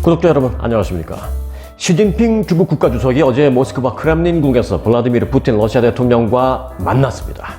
구독자 여러분 안녕하십니까. 시진핑 중국 국가주석이 어제 모스크바 크렘린궁에서 블라디미르 푸틴 러시아 대통령과 만났습니다.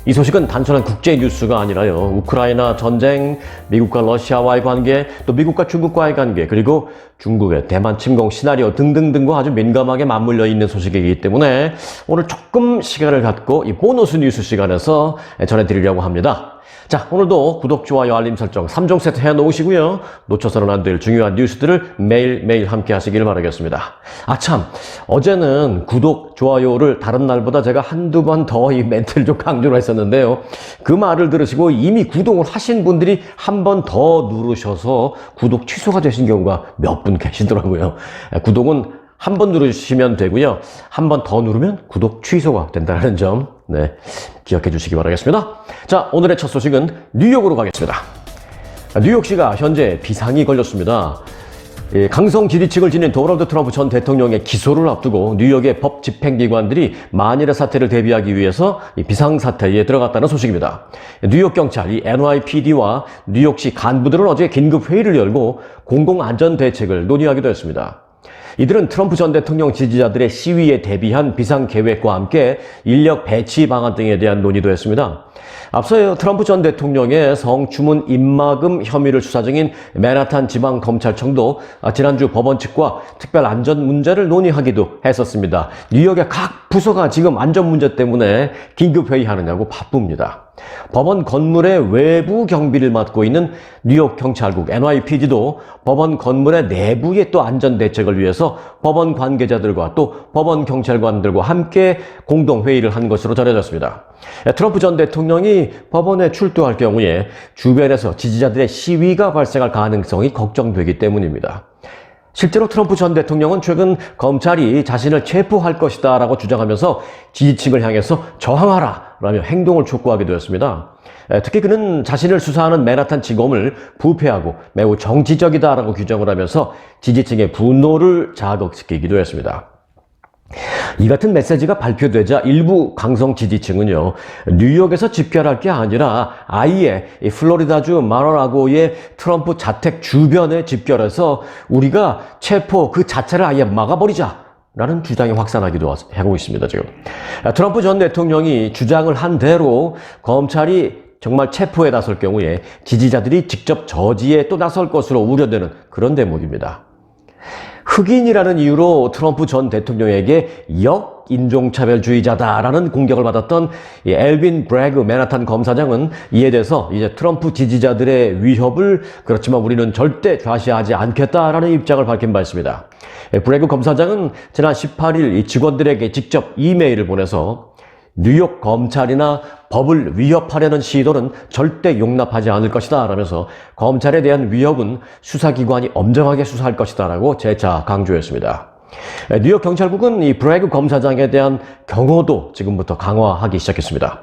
이 소식은 단순한 국제 뉴스가 아니라요, 우크라이나 전쟁, 미국과 러시아와의 관계, 또 미국과 중국과의 관계, 그리고 중국의 대만 침공 시나리오 등등등과 아주 민감하게 맞물려 있는 소식이기 때문에 오늘 조금 시간을 갖고 이 보너스 뉴스 시간에서 전해드리려고 합니다. 자, 오늘도 구독, 좋아요, 알림 설정 3종 세트 해놓으시고요. 놓쳐서는 안 될 중요한 뉴스들을 매일매일 함께 하시길 바라겠습니다. 아참, 어제는 구독, 좋아요를 다른 날보다 제가 한두 번 더 이 멘트를 좀 강조를 했었는데요. 그 말을 들으시고 이미 구독을 하신 분들이 한 번 더 누르셔서 구독 취소가 되신 경우가 몇 분 계시더라고요. 구독은 한 번 누르시면 되고요. 한 번 더 누르면 구독 취소가 된다는 점, 기억해 주시기 바라겠습니다. 자, 오늘의 첫 소식은 뉴욕으로 가겠습니다. 뉴욕시가 현재 비상이 걸렸습니다. 강성 지지층을 지닌 도널드 트럼프 전 대통령의 기소를 앞두고 뉴욕의 법 집행기관들이 만일의 사태를 대비하기 위해서 비상사태에 들어갔다는 소식입니다. 뉴욕 경찰, NYPD와 뉴욕시 간부들은 어제 긴급 회의를 열고 공공안전대책을 논의하기도 했습니다. 이들은 트럼프 전 대통령 지지자들의 시위에 대비한 비상계획과 함께 인력 배치 방안 등에 대한 논의도 했습니다. 앞서 트럼프 전 대통령의 성추문 입막음 혐의를 수사 중인 맨하탄 지방검찰청도 지난주 법원 측과 특별 안전 문제를 논의하기도 했었습니다. 뉴욕의 각 부서가 지금 안전 문제 때문에 긴급 회의하느냐고 바쁩니다. 법원 건물의 외부 경비를 맡고 있는 뉴욕 경찰국 NYPD도 법원 건물의 내부의 또 안전 대책을 위해서 법원 관계자들과 또 법원 경찰관들과 함께 공동 회의를 한 것으로 전해졌습니다. 트럼프 전 대통령이 법원에 출두할 경우에 주변에서 지지자들의 시위가 발생할 가능성이 걱정되기 때문입니다. 실제로 트럼프 전 대통령은 최근 검찰이 자신을 체포할 것이다 라고 주장하면서 지지층을 향해서 저항하라 라며 행동을 촉구하기도 했습니다. 특히 그는 자신을 수사하는 맨하탄 지검을 부패하고 매우 정치적이다 라고 규정을 하면서 지지층의 분노를 자극시키기도 했습니다. 이 같은 메시지가 발표되자 일부 강성 지지층은요, 뉴욕에서 집결할 게 아니라 아예 플로리다주 마라라고의 트럼프 자택 주변에 집결해서 우리가 체포 그 자체를 아예 막아버리자 라는 주장이 확산하기도 하고 있습니다. 지금 트럼프 전 대통령이 주장을 한 대로 검찰이 정말 체포에 나설 경우에 지지자들이 직접 저지에 또 나설 것으로 우려되는 그런 대목입니다. 흑인이라는 이유로 트럼프 전 대통령에게 역인종차별주의자다라는 공격을 받았던 엘빈 브래그 맨하탄 검사장은 이에 대해서 이제 트럼프 지지자들의 위협을 그렇지만 우리는 절대 좌시하지 않겠다라는 입장을 밝힌 바 있습니다. 브래그 검사장은 지난 18일 이 직원들에게 직접 이메일을 보내서 뉴욕 검찰이나 법을 위협하려는 시도는 절대 용납하지 않을 것이다 라면서 검찰에 대한 위협은 수사기관이 엄정하게 수사할 것이다 라고 재차 강조했습니다. 뉴욕 경찰국은 이 브래그 검사장에 대한 경호도 지금부터 강화하기 시작했습니다.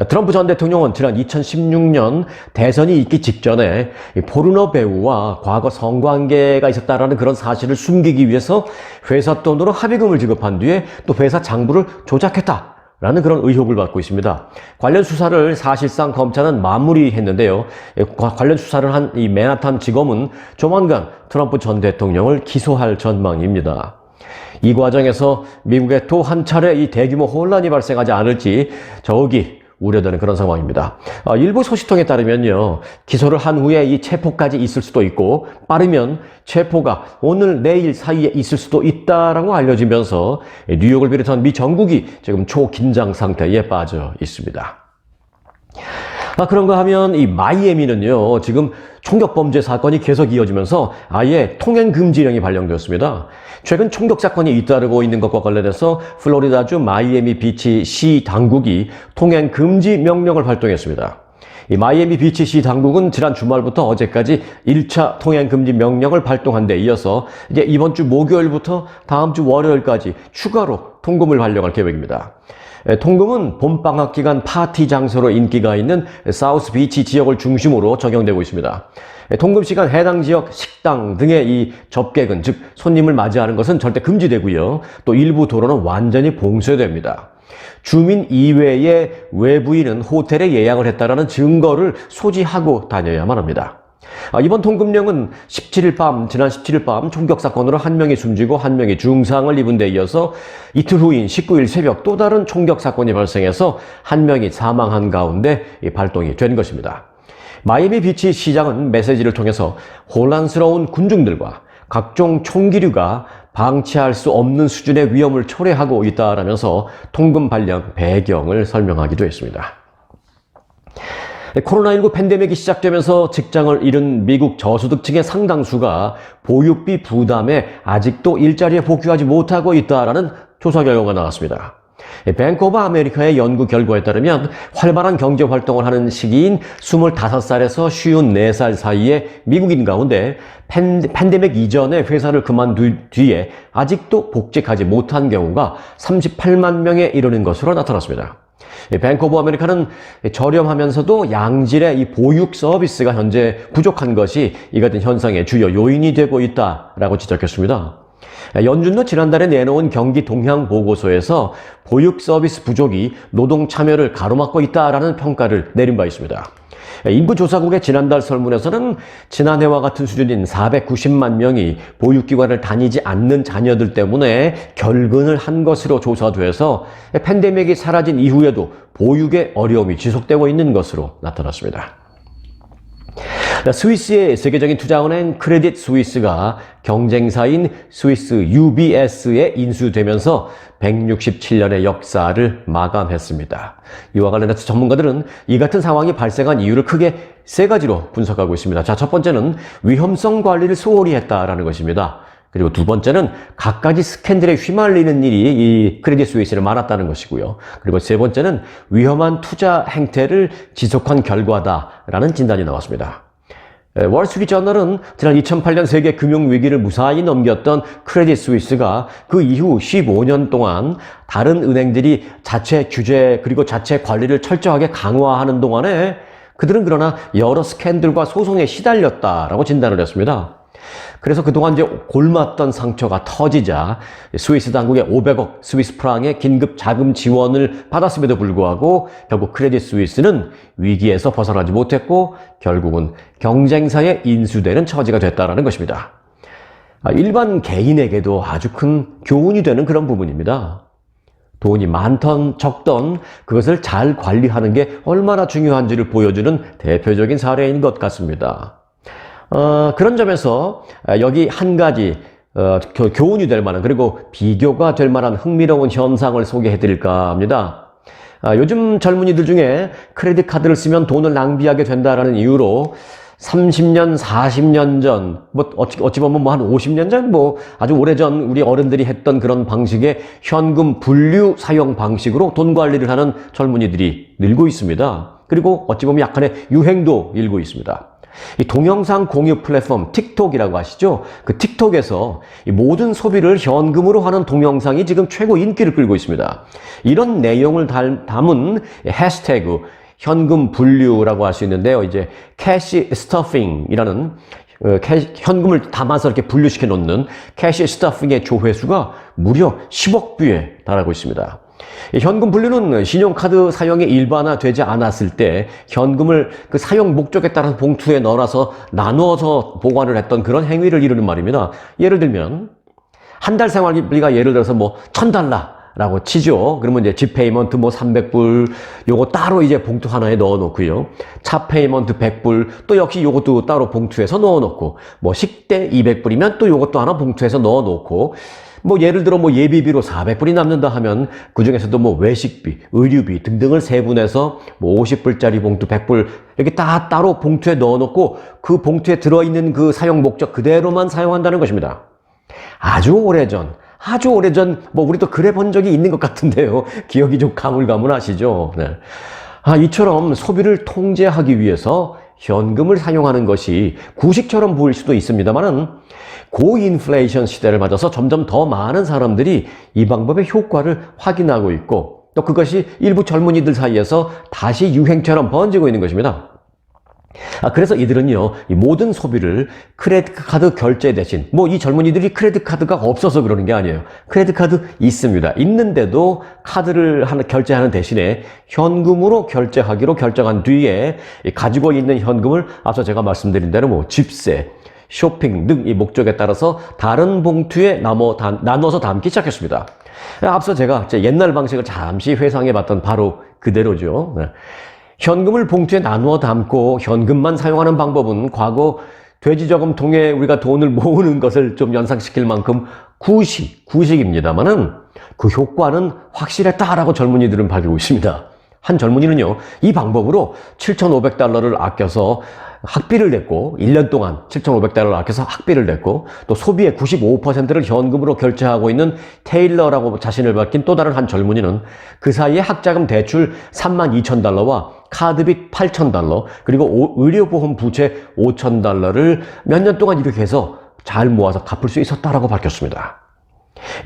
트럼프 전 대통령은 지난 2016년 대선이 있기 직전에 포르노 배우와 과거 성관계가 있었다라는 그런 사실을 숨기기 위해서 회사 돈으로 합의금을 지급한 뒤에 또 회사 장부를 조작했다 라는 그런 의혹을 받고 있습니다. 관련 수사를 사실상 검찰은 마무리했는데요. 관련 수사를 한 이 맨하탄 지검은 조만간 트럼프 전 대통령을 기소할 전망입니다. 이 과정에서 미국에 또 한 차례 이 대규모 혼란이 발생하지 않을지 저기 우려되는 그런 상황입니다. 일부 소식통에 따르면요, 기소를 한 후에 이 체포까지 있을 수도 있고 빠르면 체포가 오늘 내일 사이에 있을 수도 있다라고 알려지면서 뉴욕을 비롯한 미 전국이 지금 초긴장 상태에 빠져 있습니다. 그런가 하면 이 마이애미는요, 지금 총격 범죄 사건이 계속 이어지면서 아예 통행 금지령이 발령되었습니다. 최근 총격 사건이 잇따르고 있는 것과 관련해서 플로리다주 마이애미 비치 시 당국이 통행 금지 명령을 발동했습니다. 이 마이애미 비치 시 당국은 지난 주말부터 어제까지 1차 통행 금지 명령을 발동한 데 이어서 이제 이번 주 목요일부터 다음 주 월요일까지 추가로 통금을 발령할 계획입니다. 통금은 봄방학 기간 파티 장소로 인기가 있는 사우스 비치 지역을 중심으로 적용되고 있습니다. 통금 시간 해당 지역 식당 등의 이 접객은, 즉 손님을 맞이하는 것은 절대 금지되고요. 또 일부 도로는 완전히 봉쇄됩니다. 주민 이외의 외부인은 호텔에 예약을 했다라는 증거를 소지하고 다녀야만 합니다. 이번 통금령은 지난 17일 밤 총격 사건으로 한 명이 숨지고 한 명이 중상을 입은 데 이어서 이틀 후인 19일 새벽 또 다른 총격 사건이 발생해서 한 명이 사망한 가운데 발동이 된 것입니다. 마이애미 비치 시장은 메시지를 통해서 혼란스러운 군중들과 각종 총기류가 방치할 수 없는 수준의 위험을 초래하고 있다라면서 통금 발령 배경을 설명하기도 했습니다. 코로나19 팬데믹이 시작되면서 직장을 잃은 미국 저소득층의 상당수가 보육비 부담에 아직도 일자리에 복귀하지 못하고 있다라는 조사 결과가 나왔습니다. 뱅크 오브 아메리카의 연구 결과에 따르면 활발한 경제 활동을 하는 시기인 25살에서 54살 사이의 미국인 가운데 팬데믹 이전에 회사를 그만둔 뒤에 아직도 복직하지 못한 경우가 38만 명에 이르는 것으로 나타났습니다. 뱅크 오브 아메리카는 저렴하면서도 양질의 이 보육 서비스가 현재 부족한 것이 이 같은 현상의 주요 요인이 되고 있다라고 지적했습니다. 연준도 지난달에 내놓은 경기 동향 보고서에서 보육 서비스 부족이 노동 참여를 가로막고 있다라는 평가를 내린 바 있습니다. 인구조사국의 지난달 설문에서는 지난해와 같은 수준인 490만 명이 보육기관을 다니지 않는 자녀들 때문에 결근을 한 것으로 조사돼서 팬데믹이 사라진 이후에도 보육의 어려움이 지속되고 있는 것으로 나타났습니다. 스위스의 세계적인 투자은행 크레딧 스위스가 경쟁사인 스위스 UBS에 인수되면서 167년의 역사를 마감했습니다. 이와 관련해서 전문가들은 이 같은 상황이 발생한 이유를 크게 세 가지로 분석하고 있습니다. 자, 첫 번째는 위험성 관리를 소홀히 했다라는 것입니다. 그리고 두 번째는 갖가지 스캔들에 휘말리는 일이 이 크레딧 스위스는 많았다는 것이고요. 그리고 세 번째는 위험한 투자 행태를 지속한 결과다라는 진단이 나왔습니다. 월스트리트저널은 지난 2008년 세계 금융위기를 무사히 넘겼던 크레딧 스위스가 그 이후 15년 동안 다른 은행들이 자체 규제 그리고 자체 관리를 철저하게 강화하는 동안에 그들은 그러나 여러 스캔들과 소송에 시달렸다라고 진단을 했습니다. 그래서 그동안 이제 골맞던 상처가 터지자 스위스 당국의 500억 스위스 프랑의 긴급 자금 지원을 받았음에도 불구하고 결국 크레딧 스위스는 위기에서 벗어나지 못했고 결국은 경쟁사에 인수되는 처지가 됐다는 것입니다. 일반 개인에게도 아주 큰 교훈이 되는 그런 부분입니다. 돈이 많던 적던 그것을 잘 관리하는 게 얼마나 중요한지를 보여주는 대표적인 사례인 것 같습니다. 그런 점에서 여기 한 가지 교훈이 될 만한 그리고 비교가 될 만한 흥미로운 현상을 소개해 드릴까 합니다. 요즘 젊은이들 중에 크레딧 카드를 쓰면 돈을 낭비하게 된다라는 이유로 30년, 40년 전, 어찌 보면 한 50년 전, 아주 오래전 우리 어른들이 했던 그런 방식의 현금 분류 사용 방식으로 돈 관리를 하는 젊은이들이 늘고 있습니다. 그리고 어찌 보면 약간의 유행도 일고 있습니다. 이 동영상 공유 플랫폼 틱톡이라고 아시죠? 그 틱톡에서 이 모든 소비를 현금으로 하는 동영상이 지금 최고 인기를 끌고 있습니다. 이런 내용을 담은 해시태그 현금 분류라고 할 수 있는데요. 이제 캐시 스터핑이라는 현금을 담아서 이렇게 분류시켜 놓는 캐시 스터핑의 조회수가 무려 10억 뷰에 달하고 있습니다. 현금 분류는 신용카드 사용이 일반화되지 않았을 때 현금을 그 사용 목적에 따라서 봉투에 넣어서 나누어서 보관을 했던 그런 행위를 이루는 말입니다. 예를 들면 한 달 생활비가 예를 들어서 $1,000라고 치죠. 그러면 이제 집 페이먼트 300불 요거 따로 이제 봉투 하나에 넣어 놓고요. 차 페이먼트 100불 또 역시 요것도 따로 봉투에서 넣어 놓고 식대 200불이면 또 요것도 하나 봉투에서 넣어 놓고 예를 들어 예비비로 400불이 남는다 하면 그 중에서도 외식비, 의류비 등등을 세분해서 50불짜리 봉투, 100불 이렇게 다 따로 봉투에 넣어 놓고 그 봉투에 들어있는 그 사용 목적 그대로만 사용한다는 것입니다. 아주 오래전 우리도 그래 본 적이 있는 것 같은데요. 기억이 좀 가물가물하시죠? 네. 이처럼 소비를 통제하기 위해서 현금을 사용하는 것이 구식처럼 보일 수도 있습니다만은 고인플레이션 시대를 맞아서 점점 더 많은 사람들이 이 방법의 효과를 확인하고 있고 또 그것이 일부 젊은이들 사이에서 다시 유행처럼 번지고 있는 것입니다. 그래서 이들은요, 이 모든 소비를 크레딧 카드 결제 대신, 이 젊은이들이 크레딧 카드가 없어서 그러는 게 아니에요. 크레딧 카드 있습니다. 있는데도 카드를 결제하는 대신에 현금으로 결제하기로 결정한 뒤에 가지고 있는 현금을 앞서 제가 말씀드린 대로 집세, 쇼핑 등 이 목적에 따라서 다른 봉투에 나눠서 담기 시작했습니다. 앞서 제가 옛날 방식을 잠시 회상해 봤던 바로 그대로죠. 현금을 봉투에 나누어 담고 현금만 사용하는 방법은 과거 돼지저금통에 우리가 돈을 모으는 것을 좀 연상시킬 만큼 구식입니다만은 그 효과는 확실했다라고 젊은이들은 밝히고 있습니다. 한 젊은이는요, 이 방법으로 $7,500를 아껴서 학비를 냈고, 1년 동안 $7,500를 아껴서 학비를 냈고, 또 소비의 95%를 현금으로 결제하고 있는 테일러라고 자신을 밝힌 또 다른 한 젊은이는 그 사이에 학자금 대출 $32,000와 카드빚 $8,000, 그리고 의료보험 부채 $5,000를 몇 년 동안 이렇게 해서 잘 모아서 갚을 수 있었다라고 밝혔습니다.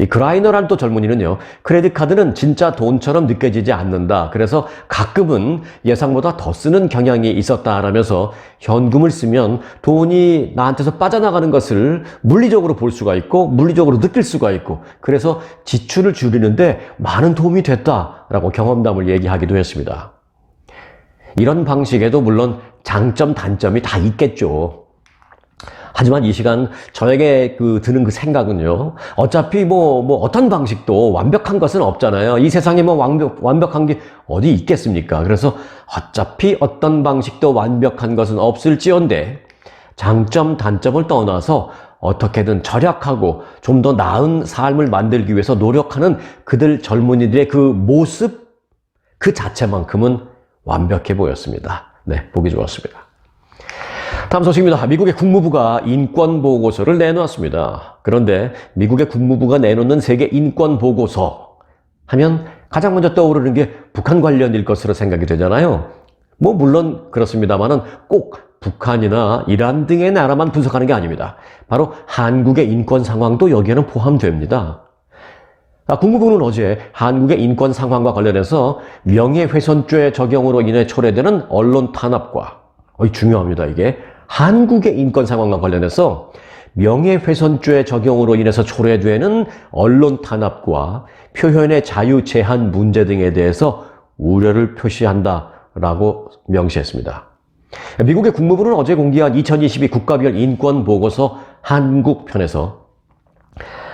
이 그라이너란 또 젊은이는요, 크레딧 카드는 진짜 돈처럼 느껴지지 않는다. 그래서 가끔은 예상보다 더 쓰는 경향이 있었다라면서 현금을 쓰면 돈이 나한테서 빠져나가는 것을 물리적으로 볼 수가 있고 물리적으로 느낄 수가 있고 그래서 지출을 줄이는데 많은 도움이 됐다라고 경험담을 얘기하기도 했습니다. 이런 방식에도 물론 장점, 단점이 다 있겠죠. 하지만 이 시간 저에게 드는 그 생각은요, 어차피 어떤 방식도 완벽한 것은 없잖아요. 이 세상에 완벽한 게 어디 있겠습니까? 그래서 어차피 어떤 방식도 완벽한 것은 없을지언데 장점, 단점을 떠나서 어떻게든 절약하고 좀 더 나은 삶을 만들기 위해서 노력하는 그들 젊은이들의 그 모습 그 자체만큼은 완벽해 보였습니다. 네, 보기 좋았습니다. 다음 소식입니다. 미국의 국무부가 인권보고서를 내놓았습니다. 그런데 미국의 국무부가 내놓는 세계 인권보고서 하면 가장 먼저 떠오르는 게 북한 관련일 것으로 생각이 되잖아요. 물론 그렇습니다만은 꼭 북한이나 이란 등의 나라만 분석하는 게 아닙니다. 바로 한국의 인권 상황도 여기에는 포함됩니다. 국무부는 어제 한국의 인권 상황과 관련해서 명예훼손죄 적용으로 인해 초래되는 언론 탄압과 중요합니다. 이게 한국의 인권 상황과 관련해서 명예훼손죄 적용으로 인해서 초래되는 언론 탄압과 표현의 자유 제한 문제 등에 대해서 우려를 표시한다라고 명시했습니다. 미국의 국무부는 어제 공개한 2022 국가별 인권 보고서 한국 편에서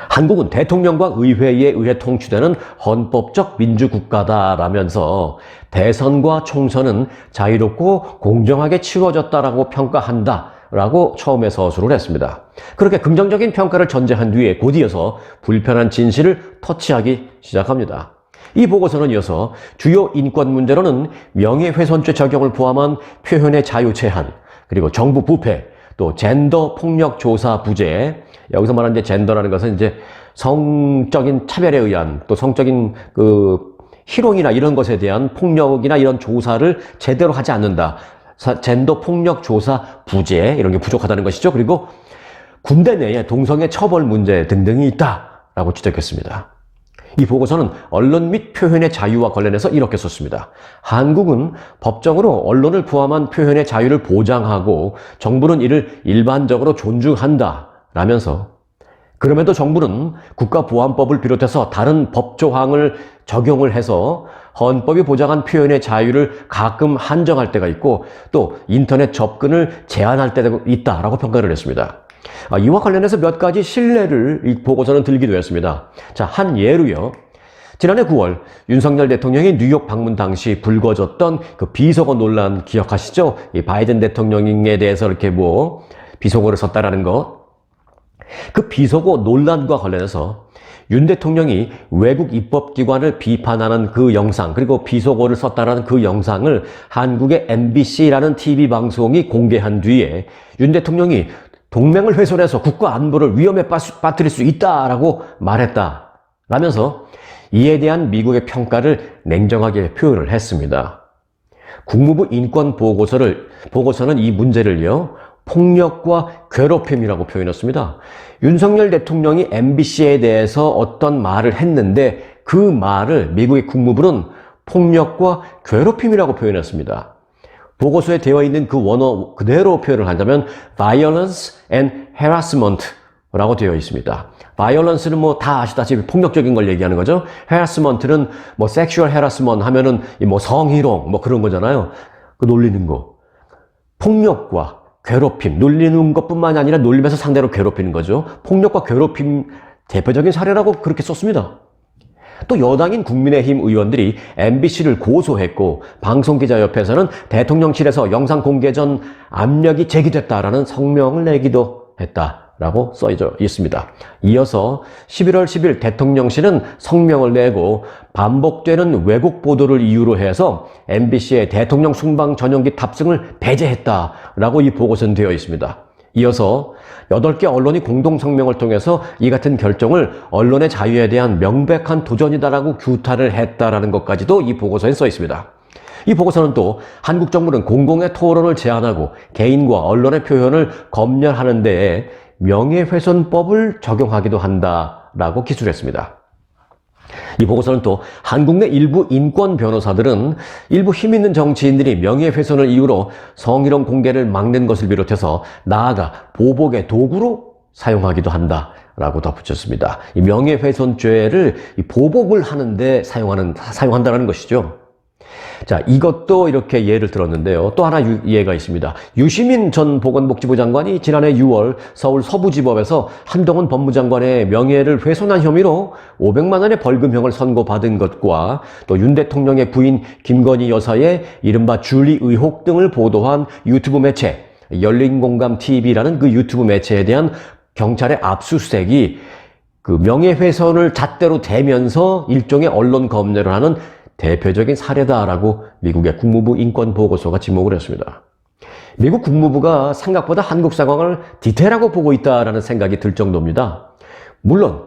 한국은 대통령과 의회에 의해 통치되는 헌법적 민주국가다라면서 대선과 총선은 자유롭고 공정하게 치러졌다라고 평가한다라고 처음에 서술을 했습니다. 그렇게 긍정적인 평가를 전제한 뒤에 곧이어서 불편한 진실을 터치하기 시작합니다. 이 보고서는 이어서 주요 인권 문제로는 명예훼손죄 적용을 포함한 표현의 자유 제한, 그리고 정부 부패, 또 젠더 폭력 조사 부재, 여기서 말하는 이제 젠더라는 것은 이제 성적인 차별에 의한 또 성적인 희롱이나 이런 것에 대한 폭력이나 이런 조사를 제대로 하지 않는다. 젠더 폭력 조사 부재, 이런 게 부족하다는 것이죠. 그리고 군대 내에 동성애 처벌 문제 등등이 있다라고 지적했습니다. 이 보고서는 언론 및 표현의 자유와 관련해서 이렇게 썼습니다. 한국은 법적으로 언론을 포함한 표현의 자유를 보장하고 정부는 이를 일반적으로 존중한다 라면서, 그럼에도 정부는 국가보안법을 비롯해서 다른 법 조항을 적용을 해서 헌법이 보장한 표현의 자유를 가끔 한정할 때가 있고 또 인터넷 접근을 제한할 때가 있다라고 평가를 했습니다. 이와 관련해서 몇 가지 신뢰를 이 보고서는 들기도 했습니다. 자, 한 예로요. 지난해 9월 윤석열 대통령이 뉴욕 방문 당시 불거졌던 그 비속어 논란 기억하시죠? 이 바이든 대통령에 대해서 이렇게 비속어를 썼다라는 것. 그 비속어 논란과 관련해서 윤 대통령이 외국 입법기관을 비판하는 그 영상, 그리고 비속어를 썼다라는 그 영상을 한국의 MBC라는 TV 방송이 공개한 뒤에 윤 대통령이 동맹을 훼손해서 국가 안보를 위험에 빠뜨릴 수 있다라고 말했다라면서 이에 대한 미국의 평가를 냉정하게 표현을 했습니다. 국무부 인권 보고서는 이 문제를요, 폭력과 괴롭힘이라고 표현했습니다. 윤석열 대통령이 MBC에 대해서 어떤 말을 했는데 그 말을 미국의 국무부는 폭력과 괴롭힘이라고 표현했습니다. 보고서에 되어 있는 그 원어 그대로 표현을 한다면 violence and harassment라고 되어 있습니다. violence는 뭐 다 아시다시피 폭력적인 걸 얘기하는 거죠. harassment는 뭐 sexual harassment 하면은 뭐 성희롱 뭐 그런 거잖아요. 그 놀리는 거. 폭력과 괴롭힘, 놀리는 것뿐만이 아니라 놀리면서 상대로 괴롭히는 거죠. 폭력과 괴롭힘 대표적인 사례라고 그렇게 썼습니다. 또 여당인 국민의힘 의원들이 MBC를 고소했고 방송기자협회에서는 대통령실에서 영상 공개 전 압력이 제기됐다라는 성명을 내기도 했다라고 써져 있습니다. 이어서 11월 10일 대통령실은 성명을 내고 반복되는 왜곡 보도를 이유로 해서 MBC의 대통령 순방 전용기 탑승을 배제했다라고 이 보고서는 되어 있습니다. 이어서 8개 언론이 공동 성명을 통해서 이 같은 결정을 언론의 자유에 대한 명백한 도전이다라고 규탄을 했다라는 것까지도 이 보고서에 써 있습니다. 이 보고서는 또 한국 정부는 공공의 토론을 제한하고 개인과 언론의 표현을 검열하는 데에 명예훼손법을 적용하기도 한다라고 기술했습니다. 이 보고서는 또 한국 내 일부 인권 변호사들은 일부 힘있는 정치인들이 명예훼손을 이유로 성희롱 공개를 막는 것을 비롯해서 나아가 보복의 도구로 사용하기도 한다라고 덧붙였습니다. 이 명예훼손죄를 보복을 하는데 사용한다는 것이죠. 자, 이것도 이렇게 예를 들었는데요. 또 하나 예가 있습니다. 유시민 전 보건복지부 장관이 지난해 6월 서울 서부지법에서 한동훈 법무장관의 명예를 훼손한 혐의로 500만 원의 벌금형을 선고받은 것과 또 윤 대통령의 부인 김건희 여사의 이른바 줄리 의혹 등을 보도한 유튜브 매체 열린공감TV라는 그 유튜브 매체에 대한 경찰의 압수수색이 그 명예훼손을 잣대로 대면서 일종의 언론 검열을 하는 대표적인 사례다라고 미국의 국무부 인권보고서가 지목을 했습니다. 미국 국무부가 생각보다 한국 상황을 디테일하고 보고 있다라는 생각이 들 정도입니다. 물론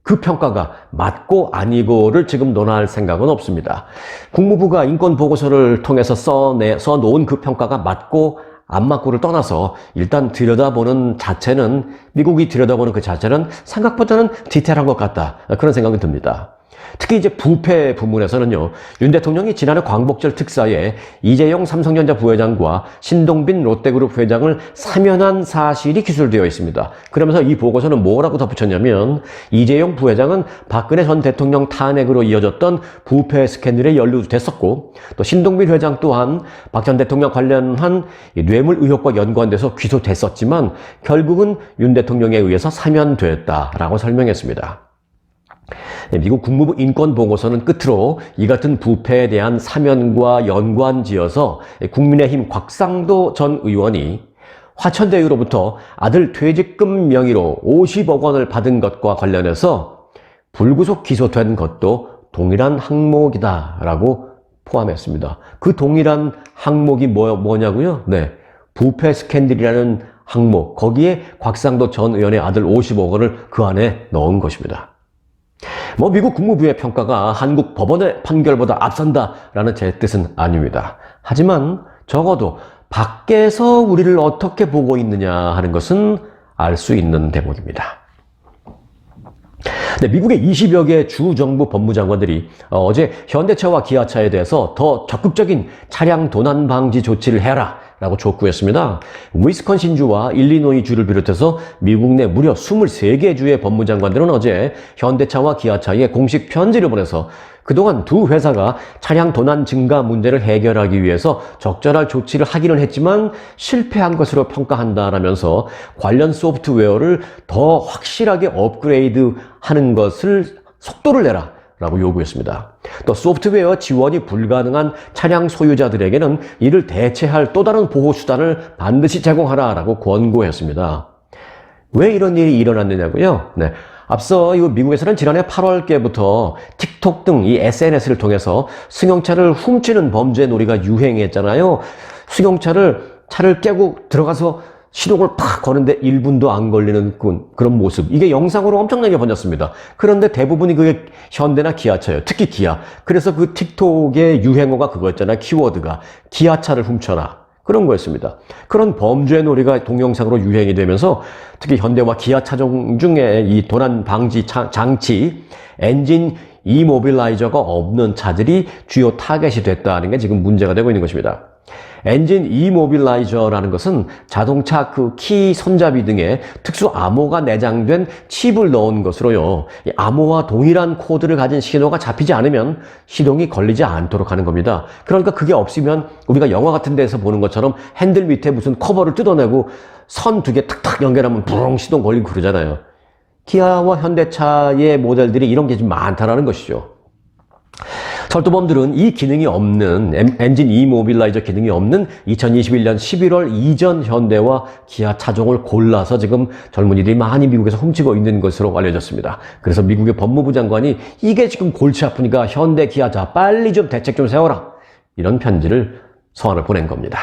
그 평가가 맞고 아니고를 지금 논할 생각은 없습니다. 국무부가 인권보고서를 통해서 써놓은 그 평가가 맞고 안 맞고를 떠나서 일단 들여다보는 자체는 미국이 들여다보는 그 자체는 생각보다는 디테일한 것 같다. 그런 생각이 듭니다. 특히 이제 부패 부문에서는요, 윤 대통령이 지난해 광복절 특사에 이재용 삼성전자 부회장과 신동빈 롯데그룹 회장을 사면한 사실이 기술되어 있습니다. 그러면서 이 보고서는 뭐라고 덧붙였냐면, 이재용 부회장은 박근혜 전 대통령 탄핵으로 이어졌던 부패 스캔들에 연루됐었고, 또 신동빈 회장 또한 박 전 대통령 관련한 뇌물 의혹과 연관돼서 기소됐었지만, 결국은 윤 대통령에 의해서 사면됐다라고 설명했습니다. 미국 국무부 인권보고서는 끝으로 이 같은 부패에 대한 사면과 연관지어서 국민의힘 곽상도 전 의원이 화천대유로부터 아들 퇴직금 명의로 50억 원을 받은 것과 관련해서 불구속 기소된 것도 동일한 항목이다라고 포함했습니다. 그 동일한 항목이 뭐냐고요? 네, 부패 스캔들이라는 항목, 거기에 곽상도 전 의원의 아들 50억 원을 그 안에 넣은 것입니다. 미국 국무부의 평가가 한국 법원의 판결보다 앞선다라는 제 뜻은 아닙니다. 하지만 적어도 밖에서 우리를 어떻게 보고 있느냐 하는 것은 알 수 있는 대목입니다. 네, 미국의 20여 개 주정부 법무장관들이 어제 현대차와 기아차에 대해서 더 적극적인 차량 도난 방지 조치를 해라 라고 촉구했습니다. 위스콘신주와 일리노이주를 비롯해서 미국 내 무려 23개 주의 법무장관들은 어제 현대차와 기아차에 공식 편지를 보내서 그동안 두 회사가 차량 도난 증가 문제를 해결하기 위해서 적절한 조치를 하기는 했지만 실패한 것으로 평가한다라면서 관련 소프트웨어를 더 확실하게 업그레이드하는 것을 속도를 내라 라고 요구했습니다. 또 소프트웨어 지원이 불가능한 차량 소유자들에게는 이를 대체할 또 다른 보호수단을 반드시 제공하라라고 권고했습니다. 왜 이런 일이 일어났느냐고요? 네. 앞서 미국에서는 지난해 8월께부터 틱톡 등 이 SNS를 통해서 승용차를 훔치는 범죄 놀이가 유행했잖아요. 차를 깨고 들어가서 시동을 팍 거는데 1분도 안 걸리는 그런 모습. 이게 영상으로 엄청나게 번졌습니다. 그런데 대부분이 그게 현대나 기아차예요. 특히 기아. 그래서 그 틱톡의 유행어가 그거였잖아요. 키워드가. 기아차를 훔쳐라. 그런 거였습니다. 그런 범죄 놀이가 동영상으로 유행이 되면서 특히 현대와 기아 차종 중에 이 도난 방지 장치, 엔진 이모빌라이저가 없는 차들이 주요 타겟이 됐다는 게 지금 문제가 되고 있는 것입니다. 엔진 이모빌라이저라는 것은 자동차 그 키 손잡이 등에 특수 암호가 내장된 칩을 넣은 것으로요. 이 암호와 동일한 코드를 가진 신호가 잡히지 않으면 시동이 걸리지 않도록 하는 겁니다. 그러니까 그게 없으면 우리가 영화 같은 데서 보는 것처럼 핸들 밑에 무슨 커버를 뜯어내고 선 두 개 탁탁 연결하면 부릉 시동 걸리고 그러잖아요. 기아와 현대차의 모델들이 이런 게 좀 많다라는 것이죠. 철도범들은 이 기능이 없는 엔진 이모빌라이저 기능이 없는 2021년 11월 이전 현대와 기아 차종을 골라서 지금 젊은이들이 많이 미국에서 훔치고 있는 것으로 알려졌습니다. 그래서 미국의 법무부 장관이 이게 지금 골치 아프니까 현대, 기아 자 빨리 좀 대책 좀 세워라, 이런 편지를 서한을 보낸 겁니다.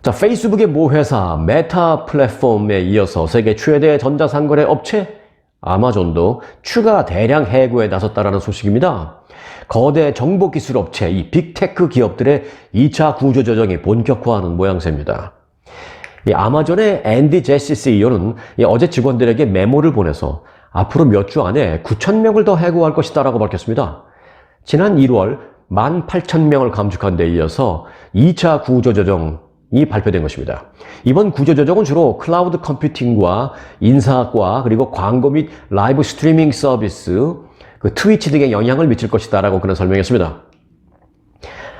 자, 페이스북의 모 회사 메타 플랫폼에 이어서 세계 최대 전자상거래 업체 아마존도 추가 대량 해고에 나섰다라는 소식입니다. 거대 정보기술 업체, 이 빅테크 기업들의 2차 구조조정이 본격화하는 모양새입니다. 이 아마존의 앤디 제시 CEO는 어제 직원들에게 메모를 보내서 앞으로 몇 주 안에 9,000명을 더 해고할 것이다라고 밝혔습니다. 지난 1월 18,000명을 감축한 데 이어서 2차 구조조정이 발표된 것입니다. 이번 구조조정은 주로 클라우드 컴퓨팅과 인사과 그리고 광고 및 라이브 스트리밍 서비스, 그 트위치 등에 영향을 미칠 것이다 라고 그는 설명했습니다.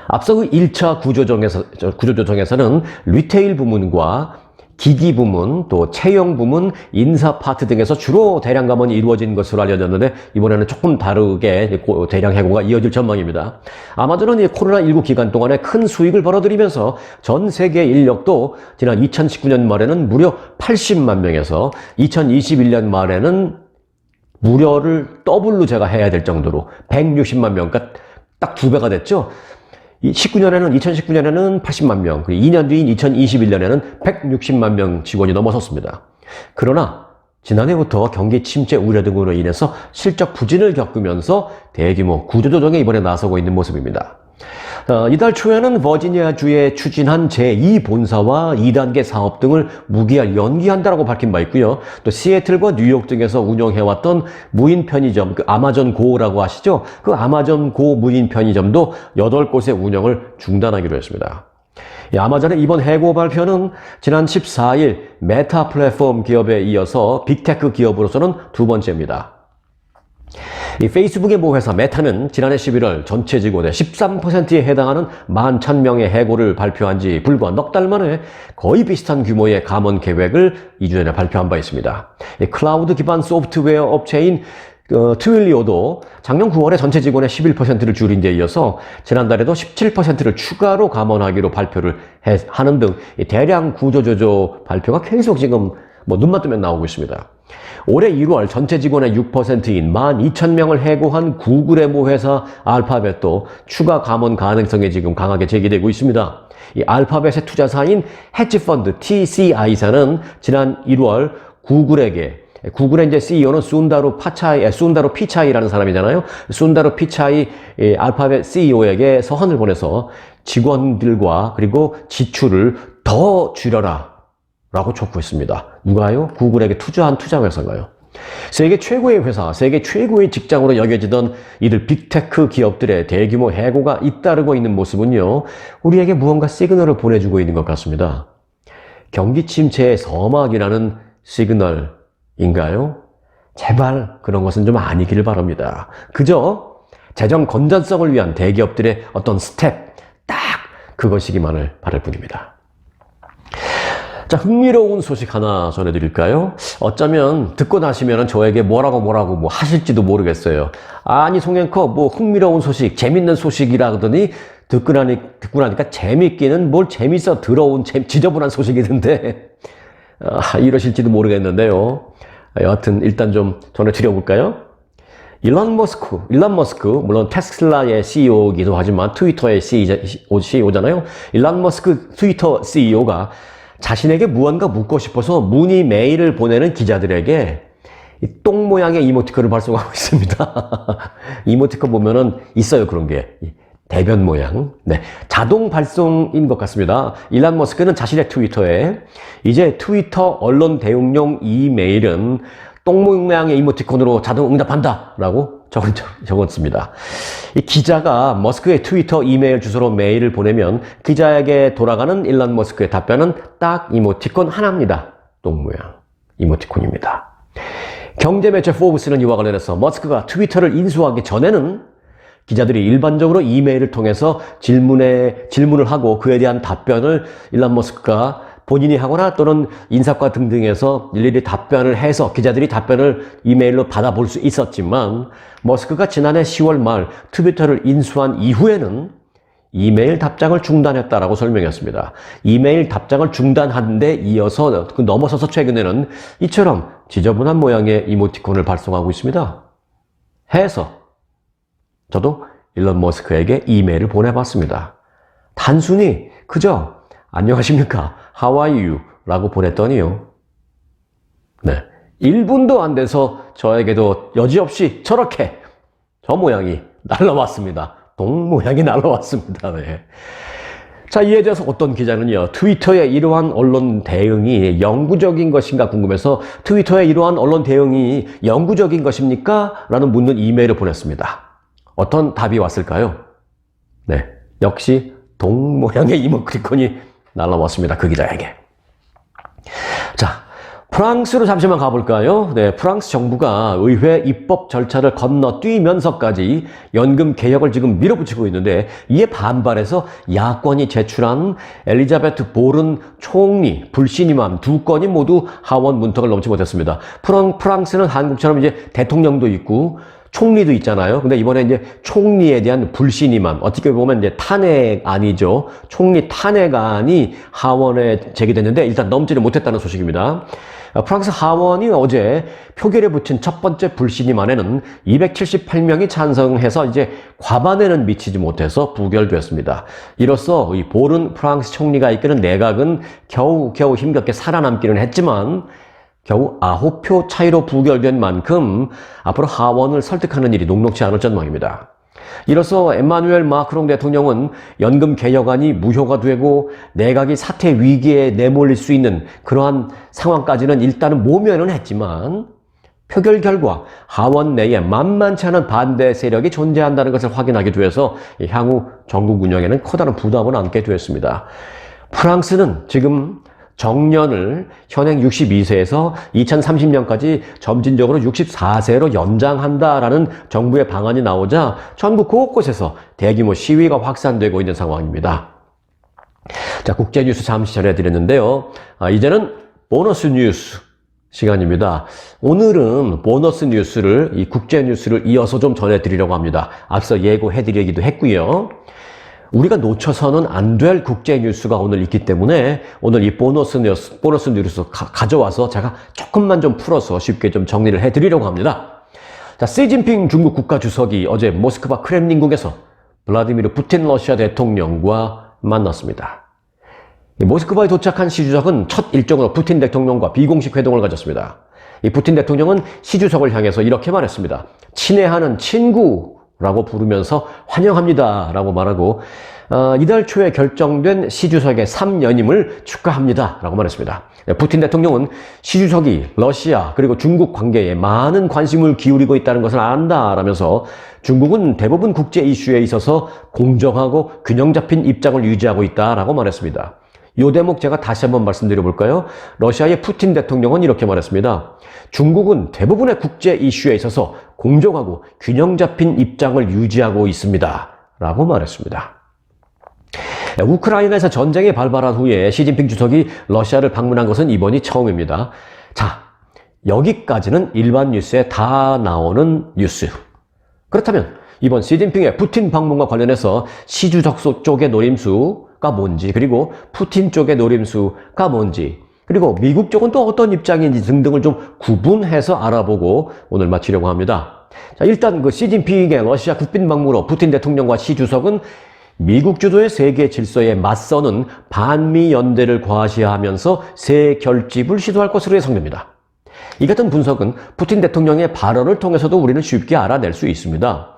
앞서 그 1차 구조조정에서는 리테일 부문과 기기 부문, 또 채용 부문, 인사 파트 등에서 주로 대량 감원이 이루어진 것으로 알려졌는데 이번에는 조금 다르게 대량 해고가 이어질 전망입니다. 아마존은 이 코로나19 기간 동안에 큰 수익을 벌어들이면서 전 세계 인력도 지난 2019년 말에는 무려 80만 명에서 2021년 말에는 무료를 더블로 제가 해야 될 정도로 160만 명, 그러니까 딱 2배가 됐죠. 2019년에는 80만 명, 그리고 2년 뒤인 2021년에는 160만 명 직원이 넘어섰습니다. 그러나 지난해부터 경기 침체 우려 등으로 인해서 실적 부진을 겪으면서 대규모 구조조정에 이번에 나서고 있는 모습입니다. 이달 초에는 버지니아주에 추진한 제2본사와 2단계 사업 등을 무기한 연기한다라고 밝힌 바 있고요. 또 시애틀과 뉴욕 등에서 운영해왔던 무인 편의점, 그 아마존 고라고 아시죠? 그 아마존 고 무인 편의점도 8곳의 운영을 중단하기로 했습니다. 아마존의 이번 해고 발표는 지난 14일 메타 플랫폼 기업에 이어서 빅테크 기업으로서는 두 번째입니다. 이 페이스북의 모 회사 메타는 지난해 11월 전체 직원의 13%에 해당하는 11,000명의 해고를 발표한 지 불과 넉 달 만에 거의 비슷한 규모의 감원 계획을 2주 전에 발표한 바 있습니다. 이 클라우드 기반 소프트웨어 업체인 트윌리오도 작년 9월에 전체 직원의 11%를 줄인 데 이어서 지난달에도 17%를 추가로 감원하기로 발표를 하는 등 대량 구조조정 발표가 계속 지금 눈만 뜨면 나오고 있습니다. 올해 1월 전체 직원의 6%인 12,000명을 해고한 구글의 모 회사 알파벳도 추가 감원 가능성이 지금 강하게 제기되고 있습니다. 이 알파벳의 투자사인 헤지펀드 TCI사는 지난 1월 구글의 이제 CEO는 순다로 피차이라는 사람이잖아요. 순다로 피차이 알파벳 CEO에게 서한을 보내서 직원들과 그리고 지출을 더 줄여라 라고 촉구했습니다. 누가요? 구글에게 투자한 투자회사가요. 세계 최고의 회사, 세계 최고의 직장으로 여겨지던 이들 빅테크 기업들의 대규모 해고가 잇따르고 있는 모습은요, 우리에게 무언가 시그널을 보내주고 있는 것 같습니다. 경기 침체의 서막이라는 시그널인가요? 제발 그런 것은 좀 아니기를 바랍니다. 그저 재정 건전성을 위한 대기업들의 어떤 스텝, 딱 그것이기만을 바랄 뿐입니다. 자, 흥미로운 소식 하나 전해드릴까요? 어쩌면 듣고 나시면 저에게 뭐라고 하실지도 모르겠어요. 아니, 송앵커, 흥미로운 소식, 재밌는 소식이라 하더니 듣고 나니까 재밌기는 뭘 재밌어, 더러운, 지저분한 소식이던데, 이러실지도 모르겠는데요. 여하튼 일단 좀 전해드려볼까요? 일론 머스크, 물론 테슬라의 CEO이기도 하지만 트위터의 CEO잖아요. 일론 머스크 트위터 CEO가 자신에게 무언가 묻고 싶어서 문의 메일을 보내는 기자들에게 똥 모양의 이모티콘을 발송하고 있습니다. 이모티콘 보면은 있어요, 그런 게. 대변 모양. 네. 자동 발송인 것 같습니다. 일론 머스크는 자신의 트위터에 이제 트위터 언론 대응용 이메일은 똥 모양의 이모티콘으로 자동 응답한다 라고 적었습니다. 이 기자가 머스크의 트위터 이메일 주소로 메일을 보내면 기자에게 돌아가는 일론 머스크의 답변은 딱 이모티콘 하나입니다. 똥 모양 이모티콘입니다. 경제매체 포브스는 이와 관련해서 머스크가 트위터를 인수하기 전에는 기자들이 일반적으로 이메일을 통해서 질문을 하고 그에 대한 답변을 일론 머스크가 본인이 하거나 또는 인사과 등등에서 일일이 답변을 해서 기자들이 답변을 이메일로 받아볼 수 있었지만 머스크가 지난해 10월 말 트위터를 인수한 이후에는 이메일 답장을 중단했다라고 설명했습니다. 이메일 답장을 중단한 데 이어서 넘어서서 최근에는 이처럼 지저분한 모양의 이모티콘을 발송하고 있습니다. 해서 저도 일론 머스크에게 이메일을 보내봤습니다. 단순히 그저 안녕하십니까? How are you? 라고 보냈더니요. 네. 1분도 안 돼서 저에게도 여지없이 저렇게 저 모양이 날라왔습니다. 동 모양이 날라왔습니다. 네. 자, 이에 대해서 어떤 기자는요, 트위터의 이러한 언론 대응이 영구적인 것인가 궁금해서 트위터의 이러한 언론 대응이 영구적인 것입니까? 라는 묻는 이메일을 보냈습니다. 어떤 답이 왔을까요? 네. 역시 동 모양의 이모티콘이 날라왔습니다. 그 기자에게. 자, 프랑스로 잠시만 가볼까요? 네, 프랑스 정부가 의회 입법 절차를 건너뛰면서까지 연금 개혁을 지금 밀어붙이고 있는데 이에 반발해서 야권이 제출한 엘리자베트 보른 총리 불신임안 두 건이 모두 하원 문턱을 넘지 못했습니다. 프랑스는 한국처럼 이제 대통령도 있고 총리도 있잖아요. 근데 이번에 이제 총리에 대한 불신임안, 어떻게 보면 이제 탄핵안이죠. 총리 탄핵안이 하원에 제기됐는데 일단 넘지를 못했다는 소식입니다. 프랑스 하원이 어제 표결에 붙인 첫 번째 불신임안에는 278명이 찬성해서 이제 과반에는 미치지 못해서 부결됐습니다. 이로써 이 보른 프랑스 총리가 이끄는 내각은 겨우 힘겹게 살아남기는 했지만 겨우 9표 차이로 부결된 만큼 앞으로 하원을 설득하는 일이 녹록지 않을 전망입니다. 이로써 에마누엘 마크롱 대통령은 연금 개혁안이 무효가 되고 내각이 사퇴 위기에 내몰릴 수 있는 그러한 상황까지는 일단은 모면은 했지만 표결 결과 하원 내에 만만치 않은 반대 세력이 존재한다는 것을 확인하게 되어서 향후 전국 운영에는 커다란 부담을 안게 되었습니다. 프랑스는 지금 정년을 현행 62세에서 2030년까지 점진적으로 64세로 연장한다라는 정부의 방안이 나오자 전국 곳곳에서 대규모 시위가 확산되고 있는 상황입니다. 자, 국제 뉴스 잠시 전해드렸는데요. 이제는 보너스 뉴스 시간입니다. 오늘은 보너스 뉴스를, 이 국제 뉴스를 이어서 좀 전해드리려고 합니다. 앞서 예고해드리기도 했고요. 우리가 놓쳐서는 안 될 국제 뉴스가 오늘 있기 때문에 오늘 이 보너스 뉴스 가져와서 제가 조금만 좀 풀어서 쉽게 좀 정리를 해드리려고 합니다. 자, 시진핑 중국 국가주석이 어제 모스크바 크렘린궁에서 블라디미르 푸틴 러시아 대통령과 만났습니다. 모스크바에 도착한 시 주석은 첫 일정으로 푸틴 대통령과 비공식 회동을 가졌습니다. 이 푸틴 대통령은 시 주석을 향해서 이렇게 말했습니다. 친애하는 친구 라고 부르면서 환영합니다 라고 말하고 이달 초에 결정된 시 주석의 3연임을 축하합니다 라고 말했습니다. 푸틴 대통령은 시 주석이 러시아 그리고 중국 관계에 많은 관심을 기울이고 있다는 것을 안다라면서 중국은 대부분 국제 이슈에 있어서 공정하고 균형 잡힌 입장을 유지하고 있다라고 말했습니다. 이 대목 제가 다시 한번 말씀드려 볼까요? 러시아의 푸틴 대통령은 이렇게 말했습니다. 중국은 대부분의 국제 이슈에 있어서 공정하고 균형 잡힌 입장을 유지하고 있습니다. 라고 말했습니다. 우크라이나에서 전쟁이 발발한 후에 시진핑 주석이 러시아를 방문한 것은 이번이 처음입니다. 자, 여기까지는 일반 뉴스에 다 나오는 뉴스. 그렇다면 이번 시진핑의 푸틴 방문과 관련해서 시 주석 쪽의 노림수가 뭔지, 그리고 푸틴 쪽의 노림수가 뭔지, 그리고 미국 쪽은 또 어떤 입장인지 등등을 좀 구분해서 알아보고 오늘 마치려고 합니다. 자, 일단 그 시진핑의 러시아 국빈 방문으로 푸틴 대통령과 시 주석은 미국 주도의 세계 질서에 맞서는 반미 연대를 과시하면서 새 결집을 시도할 것으로 예상됩니다. 이 같은 분석은 푸틴 대통령의 발언을 통해서도 우리는 쉽게 알아낼 수 있습니다.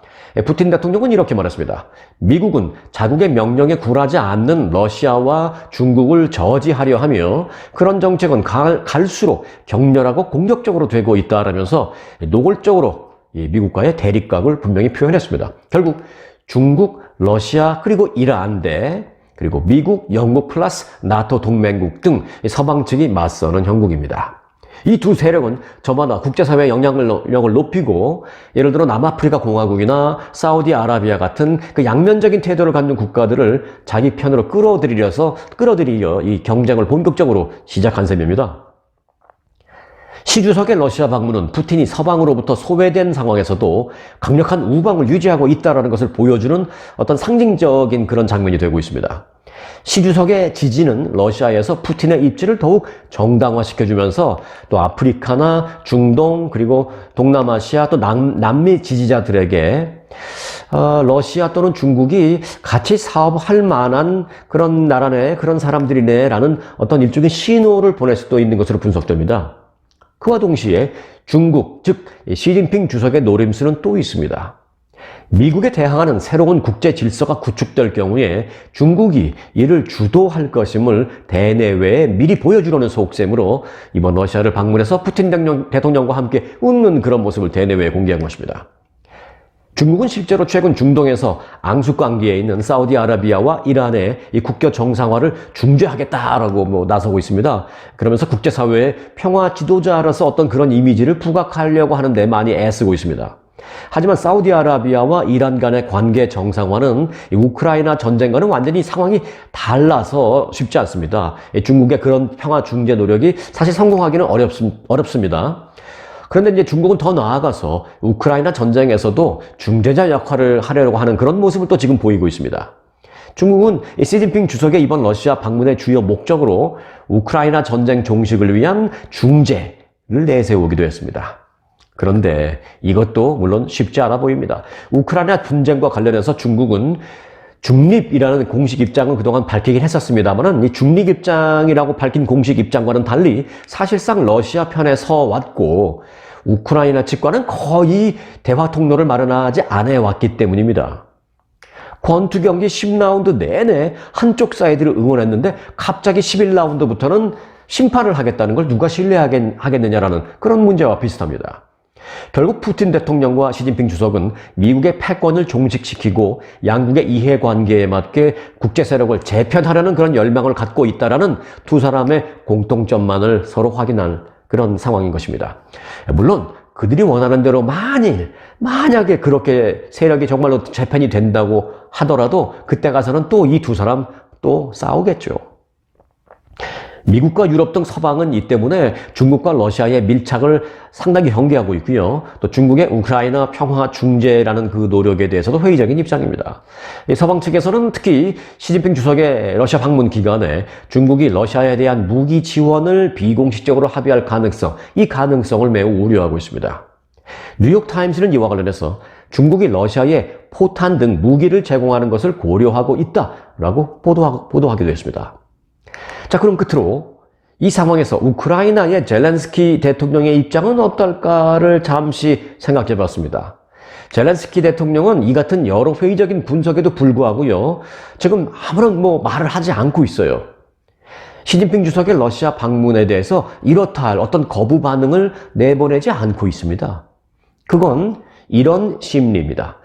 푸틴 대통령은 이렇게 말했습니다. 미국은 자국의 명령에 굴하지 않는 러시아와 중국을 저지하려 하며 그런 정책은 갈수록 격렬하고 공격적으로 되고 있다라면서 노골적으로 이 미국과의 대립각을 분명히 표현했습니다. 결국 중국, 러시아, 그리고 이란 대 그리고 미국, 영국 플러스 나토 동맹국 등 서방 측이 맞서는 형국입니다. 이 두 세력은 저마다 국제사회의 영향력을 높이고 예를 들어 남아프리카 공화국이나 사우디아라비아 같은 그 양면적인 태도를 갖는 국가들을 자기 편으로 끌어들이려 이 경쟁을 본격적으로 시작한 셈입니다. 시 주석의 러시아 방문은 푸틴이 서방으로부터 소외된 상황에서도 강력한 우방을 유지하고 있다는 것을 보여주는 어떤 상징적인 그런 장면이 되고 있습니다. 시 주석의 지지는 러시아에서 푸틴의 입지를 더욱 정당화시켜주면서 또 아프리카나 중동 그리고 동남아시아 또 남미 지지자들에게 러시아 또는 중국이 같이 사업할 만한 그런 나라네, 그런 사람들이네 라는 어떤 일종의 신호를 보낼 수도 있는 것으로 분석됩니다. 그와 동시에 중국, 즉 시진핑 주석의 노림수는 또 있습니다. 미국에 대항하는 새로운 국제 질서가 구축될 경우에 중국이 이를 주도할 것임을 대내외에 미리 보여주려는 속셈으로 이번 러시아를 방문해서 푸틴 대통령과 함께 웃는 그런 모습을 대내외에 공개한 것입니다. 중국은 실제로 최근 중동에서 앙숙관계에 있는 사우디아라비아와 이란의 이 국교 정상화를 중재하겠다라고 나서고 있습니다. 그러면서 국제사회의 평화 지도자로서 어떤 그런 이미지를 부각하려고 하는데 많이 애쓰고 있습니다. 하지만 사우디아라비아와 이란 간의 관계 정상화는 우크라이나 전쟁과는 완전히 상황이 달라서 쉽지 않습니다. 중국의 그런 평화 중재 노력이 사실 성공하기는 어렵습니다. 그런데 이제 중국은 더 나아가서 우크라이나 전쟁에서도 중재자 역할을 하려고 하는 그런 모습을 또 지금 보이고 있습니다. 중국은 시진핑 주석의 이번 러시아 방문의 주요 목적으로 우크라이나 전쟁 종식을 위한 중재를 내세우기도 했습니다. 그런데 이것도 물론 쉽지 않아 보입니다. 우크라이나 분쟁과 관련해서 중국은 중립이라는 공식 입장은 그동안 밝히긴 했었습니다만 이 중립 입장이라고 밝힌 공식 입장과는 달리 사실상 러시아 편에 서 왔고 우크라이나 측과는 거의 대화 통로를 마련하지 않아 왔기 때문입니다. 권투 경기 10라운드 내내 한쪽 사이드를 응원했는데 갑자기 11라운드부터는 심판을 하겠다는 걸 누가 신뢰하겠느냐라는 그런 문제와 비슷합니다. 결국 푸틴 대통령과 시진핑 주석은 미국의 패권을 종식시키고 양국의 이해관계에 맞게 국제 세력을 재편하려는 그런 열망을 갖고 있다라는 두 사람의 공통점만을 서로 확인할 그런 상황인 것입니다. 물론 그들이 원하는 대로 만약에 그렇게 세력이 정말로 재편이 된다고 하더라도 그때 가서는 또 이 두 사람 또 싸우겠죠. 미국과 유럽 등 서방은 이 때문에 중국과 러시아의 밀착을 상당히 경계하고 있고요. 또 중국의 우크라이나 평화 중재라는 그 노력에 대해서도 회의적인 입장입니다. 서방 측에서는 특히 시진핑 주석의 러시아 방문 기간에 중국이 러시아에 대한 무기 지원을 비공식적으로 합의할 가능성, 이 가능성을 매우 우려하고 있습니다. 뉴욕타임스는 이와 관련해서 중국이 러시아에 포탄 등 무기를 제공하는 것을 고려하고 있다라고 보도하기도 했습니다. 자, 그럼 끝으로 이 상황에서 우크라이나의 젤렌스키 대통령의 입장은 어떨까를 잠시 생각해 봤습니다. 젤렌스키 대통령은 이 같은 여러 회의적인 분석에도 불구하고요, 지금 아무런 말을 하지 않고 있어요. 시진핑 주석의 러시아 방문에 대해서 이렇다 할 어떤 거부 반응을 내보내지 않고 있습니다. 그건 이런 심리입니다.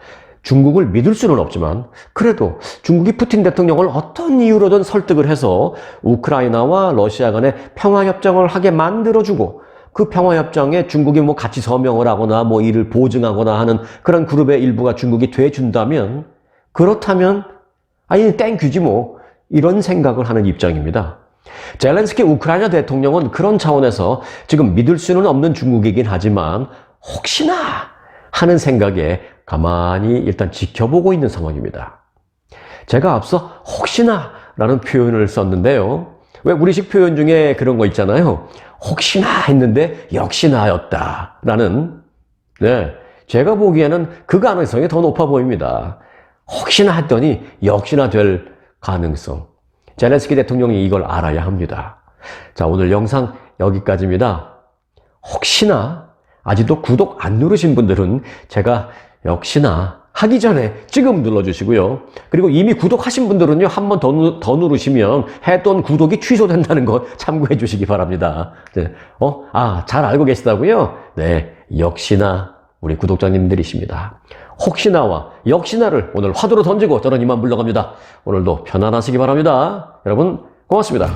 중국을 믿을 수는 없지만 그래도 중국이 푸틴 대통령을 어떤 이유로든 설득을 해서 우크라이나와 러시아 간의 평화협정을 하게 만들어주고 그 평화협정에 중국이 같이 서명을 하거나 이를 보증하거나 하는 그런 그룹의 일부가 중국이 돼준다면 그렇다면 아니 땡큐지 이런 생각을 하는 입장입니다. 젤렌스키 우크라이나 대통령은 그런 차원에서 지금 믿을 수는 없는 중국이긴 하지만 혹시나 하는 생각에 가만히 일단 지켜보고 있는 상황입니다. 제가 앞서 혹시나 라는 표현을 썼는데요. 왜 우리식 표현 중에 그런 거 있잖아요. 혹시나 했는데 역시나였다 라는, 제가 보기에는 그 가능성이 더 높아 보입니다. 혹시나 했더니 역시나 될 가능성. 젤렌스키 대통령이 이걸 알아야 합니다. 자, 오늘 영상 여기까지입니다. 혹시나 아직도 구독 안 누르신 분들은 제가 역시나 하기 전에 지금 눌러주시고요. 그리고 이미 구독하신 분들은요, 한 번 더 누르시면 했던 구독이 취소된다는 거 참고해 주시기 바랍니다. 잘 알고 계시다고요? 네, 역시나 우리 구독자님들이십니다. 혹시나와 역시나를 오늘 화두로 던지고 저는 이만 물러갑니다. 오늘도 편안하시기 바랍니다. 여러분 고맙습니다.